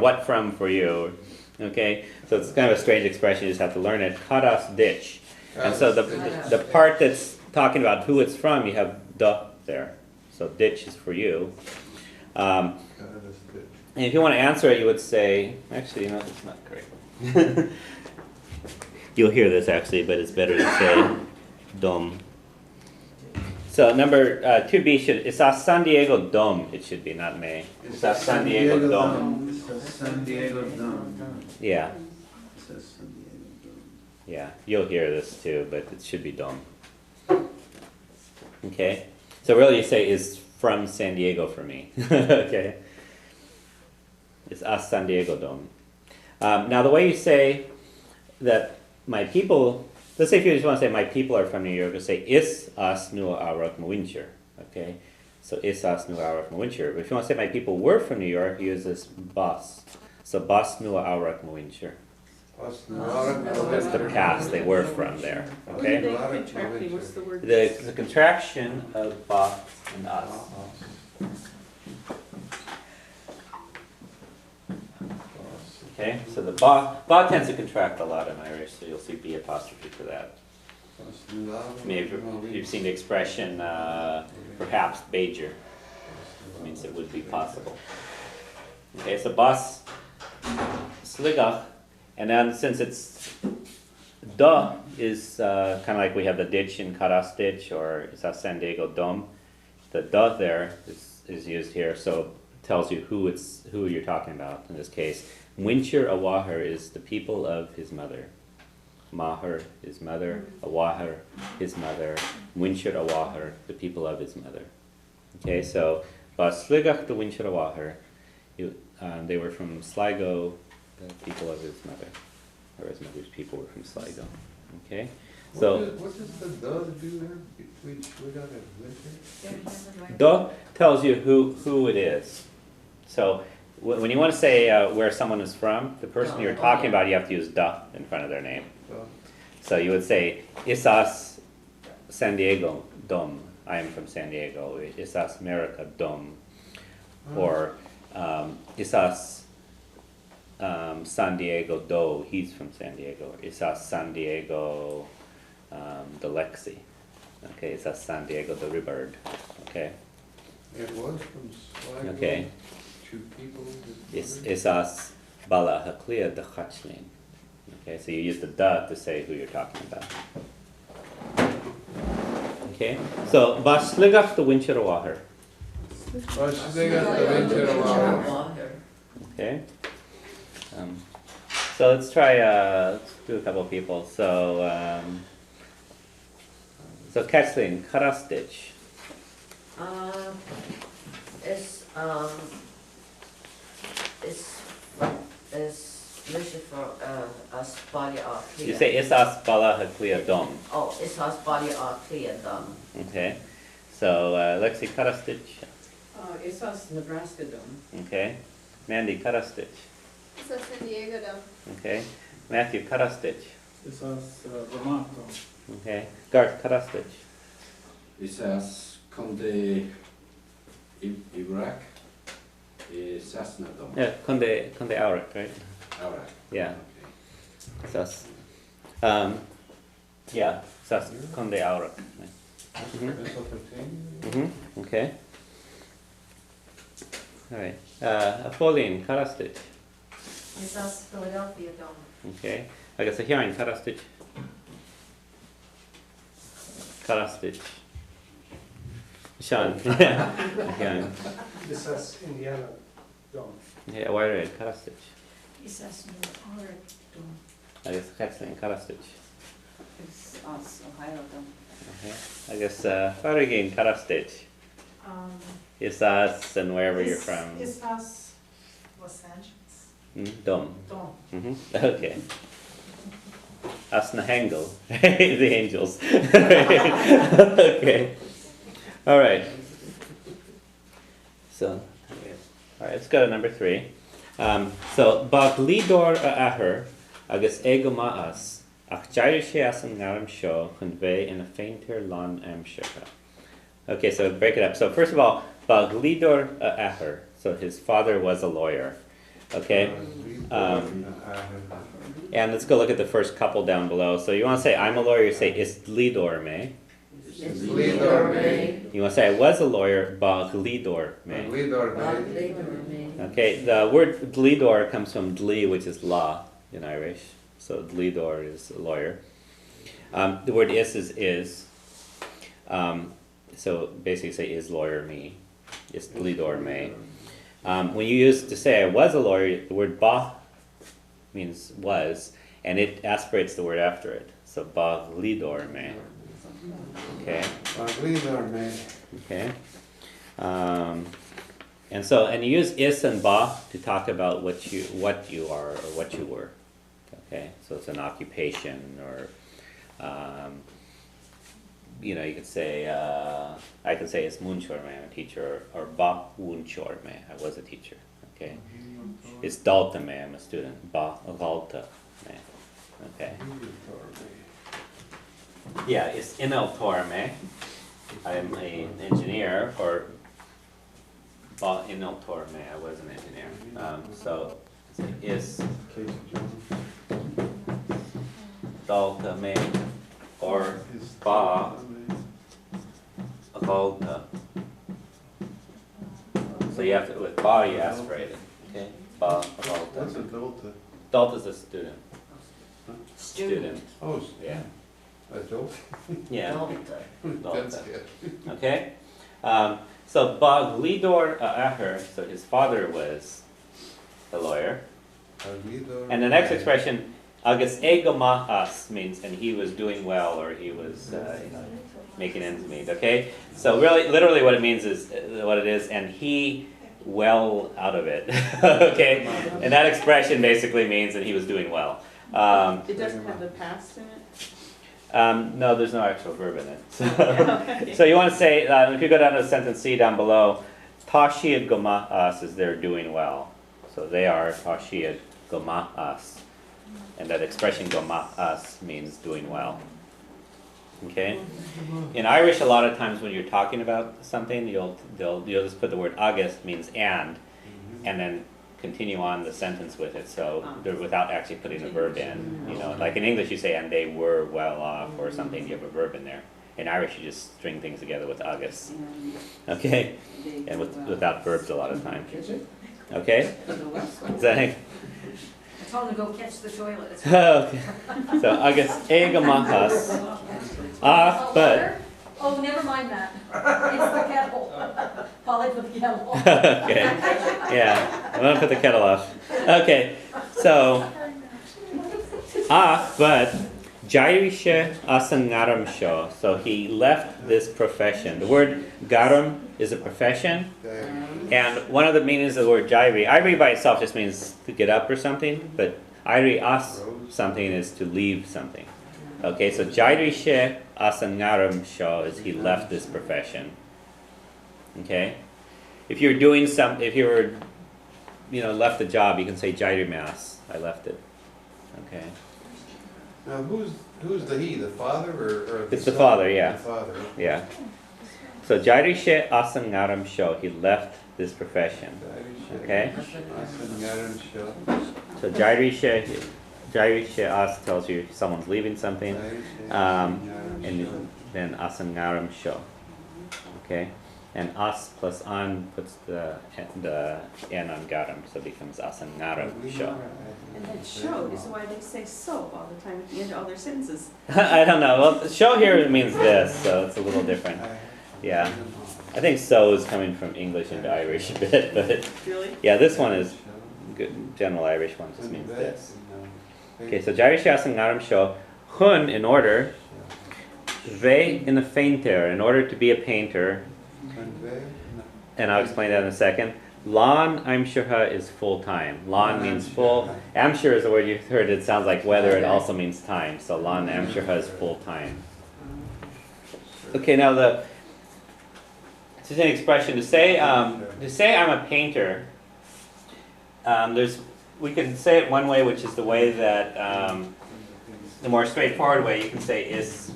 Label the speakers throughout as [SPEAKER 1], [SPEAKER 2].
[SPEAKER 1] what from for you. Okay, so it's kind of a strange expression. You just have to learn it. Karas ditch, and so the part that's talking about who it's from, you have the there. So ditch is for you. And if you want to answer it, you would say, actually, it's not correct. You'll hear this actually, but it's better to say dom. So number 2B it's a San Diego dom. It should be, not may. It's a San Diego dom.
[SPEAKER 2] San Diego dom.
[SPEAKER 1] Yeah. Yeah, you'll hear this too, but it should be dom. Okay. So really, you say is from San Diego for me. Okay. It's a San Diego dom. Now the way you say that my people, let's say if you just want to say my people are from New York, you say is as nu arak mawincher. Okay, so is as nu arak mawincher. If you want to say my people were from New York, you use this bas. So bas nu arak mawincher. That's the past, they were from there. Okay.
[SPEAKER 3] What's the word?
[SPEAKER 1] The contraction of ba and as. Okay, so the ba tends to contract a lot in Irish, so you'll see B apostrophe for that. Maybe you've seen the expression, perhaps Bajer. It means it would be possible. Okay, so bas sligach, and then since it's da is kind of like we have the ditch in Karas ditch or San Diego dom, the da there is used here, so it tells you who you're talking about in this case. Wincher Awahar is the people of his mother. Maher, his mother. Awahar, his mother. Wincher Awahar, the people of his mother. Okay, so Basligach the Wincher Awahar, they were from Sligo, the people of his mother. Or his mother's people were from Sligo. Okay, so
[SPEAKER 2] What does the dove do there? Which
[SPEAKER 1] Da tells you who it is. So when you want to say where someone is from, the person you're talking about, you have to use da in front of their name. So you would say, Isas San Diego dom. I am from San Diego. Isas America dom. Or Isas San Diego do. He's from San Diego. Isas San Diego the Lexi. Okay, Isas San Diego the Ribard. Okay.
[SPEAKER 2] It was from Sligo.
[SPEAKER 1] Okay.
[SPEAKER 2] People.
[SPEAKER 1] Isas bala haklia de chachlin. Okay, so you use the da to say who you're talking about. Okay, so Basligach the Wincher Awahar. Okay. So let's try. Let's do a couple of people. So Kathleen, Karastich.
[SPEAKER 4] It's Lucifer as body are clear.
[SPEAKER 1] You say Isas bala haklia dom.
[SPEAKER 4] Oh, it's as body are clear dom.
[SPEAKER 1] Okay. So Lexi Karastich.
[SPEAKER 3] It's us Nebraska dome.
[SPEAKER 1] Okay. Mandy Karastich.
[SPEAKER 5] It's a San Diego dome.
[SPEAKER 1] Okay. Matthew Karastich.
[SPEAKER 6] It's us Vermont dome.
[SPEAKER 1] Okay. Garth Karastich.
[SPEAKER 7] Isas Conde Iraq, Cessna dom.
[SPEAKER 1] Yeah, Conde Auric, right?
[SPEAKER 7] Alright.
[SPEAKER 1] Yeah.
[SPEAKER 7] Okay.
[SPEAKER 1] Sas. Yeah, Sas Conde Auric. Okay. All right. Pauline Karastich.
[SPEAKER 4] It's as Philadelphia dom.
[SPEAKER 1] Okay. I guess here in Karastich. Karastich. Sean. Yeah.
[SPEAKER 6] This is Indiana dome.
[SPEAKER 1] Yeah, why right? Karastich.
[SPEAKER 3] It's us New York dome.
[SPEAKER 1] I guess Kathleen Karastich.
[SPEAKER 3] It's us Ohio dome.
[SPEAKER 1] Okay. I guess Farigin Karastich. Is us and wherever you're from.
[SPEAKER 8] It's us Los Angeles.
[SPEAKER 1] Dom.
[SPEAKER 8] Dom.
[SPEAKER 1] Okay. Us Nahangel. The angels. Okay. All right. So, all right, let's go to number 3. So, Baglidor Aher, agus ego ma'as, ach jair sheas an ngaram sho, convey in a fainter lon amshaka. Okay, so break it up. So first of all, Baglidor Aher, so his father was a lawyer. Okay? And let's go look at the first couple down below. So you want to say, I'm a lawyer, you say, is lidor me. You want to say, I was a lawyer, ba glidor me. Okay, the word glidor comes from dli, which is law in Irish. So glidor is a lawyer. The word is. So basically say, is lawyer me. Is glidor me. When you use to say I was a lawyer, the word ba means was, and it aspirates the word after it. So ba glidor me. Okay. Okay. And you use is and ba to talk about what you are or what you were. Okay. So it's an occupation, or you could say I could say it's munchor me, I'm a teacher, or ba unchor me, I was a teacher. Okay. It's dalta me, I'm a student. Ba dalta me. Okay. Yeah, it's inaltor me, I'm an engineer, or ba inaltor me, I was an engineer. So is dalta me, or ba dalta. So you have to, with ba you aspirate it. Okay? Ba dalta.
[SPEAKER 2] What's a delta?
[SPEAKER 1] Dalta is a student.
[SPEAKER 4] Student.
[SPEAKER 2] Oh,
[SPEAKER 1] Yeah.
[SPEAKER 2] a delta?
[SPEAKER 1] Yeah.
[SPEAKER 4] Delta.
[SPEAKER 2] That's
[SPEAKER 1] Dalta.
[SPEAKER 2] good.
[SPEAKER 1] Okay? So ba glidor aher, so his father was a lawyer. And the next expression, agus egoma as, means and he was doing well, or he was making ends meet. Okay? So really, literally what it means is what it is, and he well out of it. Okay? And that expression basically means that he was doing well.
[SPEAKER 3] It doesn't have the past in it?
[SPEAKER 1] No, there's no actual verb in it. So you want to say, if you go down to sentence C down below, Tashiyad goma as is they're doing well. So they are Tashiyad goma as. And that expression goma as means doing well. Okay? In Irish, a lot of times when you're talking about something, you'll just put the word agus, means and then continue on the sentence with it, so without actually putting a verb in. Like in English you say, and they were well off, or something, you have a verb in there. In Irish you just string things together with agus. Okay? And without verbs a lot of times. Okay? Does that make...
[SPEAKER 8] I told him to go catch the toilet.
[SPEAKER 1] Okay. So agus egamahas. But...
[SPEAKER 8] Oh, never mind that. It's the kettle. Polly put the kettle on.
[SPEAKER 1] Okay. Yeah. I'm gonna put the kettle off. Okay. So but Jairisha asan garam sho. So he left this profession. The word garam is a profession. And one of the meanings of the word jairi, Iri by itself just means to get up or something, but Iri as something is to leave something. Okay, so Jairisha asangaram sho is he left this profession. Okay? If you're doing if you were, left the job, you can say Jairi mas, I left it. Okay?
[SPEAKER 2] Now, who's the he, the father or
[SPEAKER 1] It's the
[SPEAKER 2] son?
[SPEAKER 1] father, yeah.
[SPEAKER 2] The father.
[SPEAKER 1] Yeah. So Jairisha asangaram sho, he left this profession. Okay? So Jairisha as tells you someone's leaving something, and then asangaram sho. Okay? And as plus an puts the n on garam, so it becomes asangaram sho.
[SPEAKER 3] And that show is why they say so all the time at the end of all their sentences.
[SPEAKER 1] I don't know. Well, show here means this, so it's a little different. Yeah. I think so is coming from English into Irish a bit, but
[SPEAKER 3] Really?
[SPEAKER 1] yeah, this one is good. General Irish one just means this. Okay, so Jairisha asangaram sho, hun in order, ve in the fainter, in order to be a painter, and I'll explain that in a second. Lan amshurha is full time. Lan means full. Amshur is a word you've heard. It sounds like weather. It also means time. So lan amshurha is full time. Okay, now this is an expression to say I'm a painter. We can say it one way, which is the way that the more straightforward way. You can say is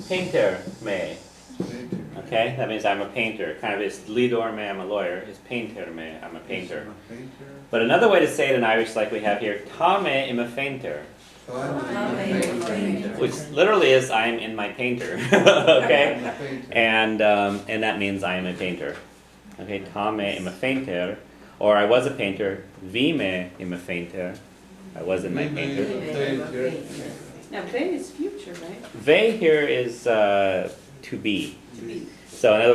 [SPEAKER 1] painter me. Okay, that means I'm a painter. Kind of is lidor me, I'm a lawyer. Is painter me, I'm a painter.
[SPEAKER 2] Painter.
[SPEAKER 1] But another way to say it in Irish, like we have here, tá me im a painter, which literally is I am in my painter. Okay, and that means I am a painter. Okay, tá me im a painter, or I was a painter. Vi me im a painter, I was in my painter.
[SPEAKER 3] Now, they is future, right?
[SPEAKER 1] Ve here is to be. So in other words.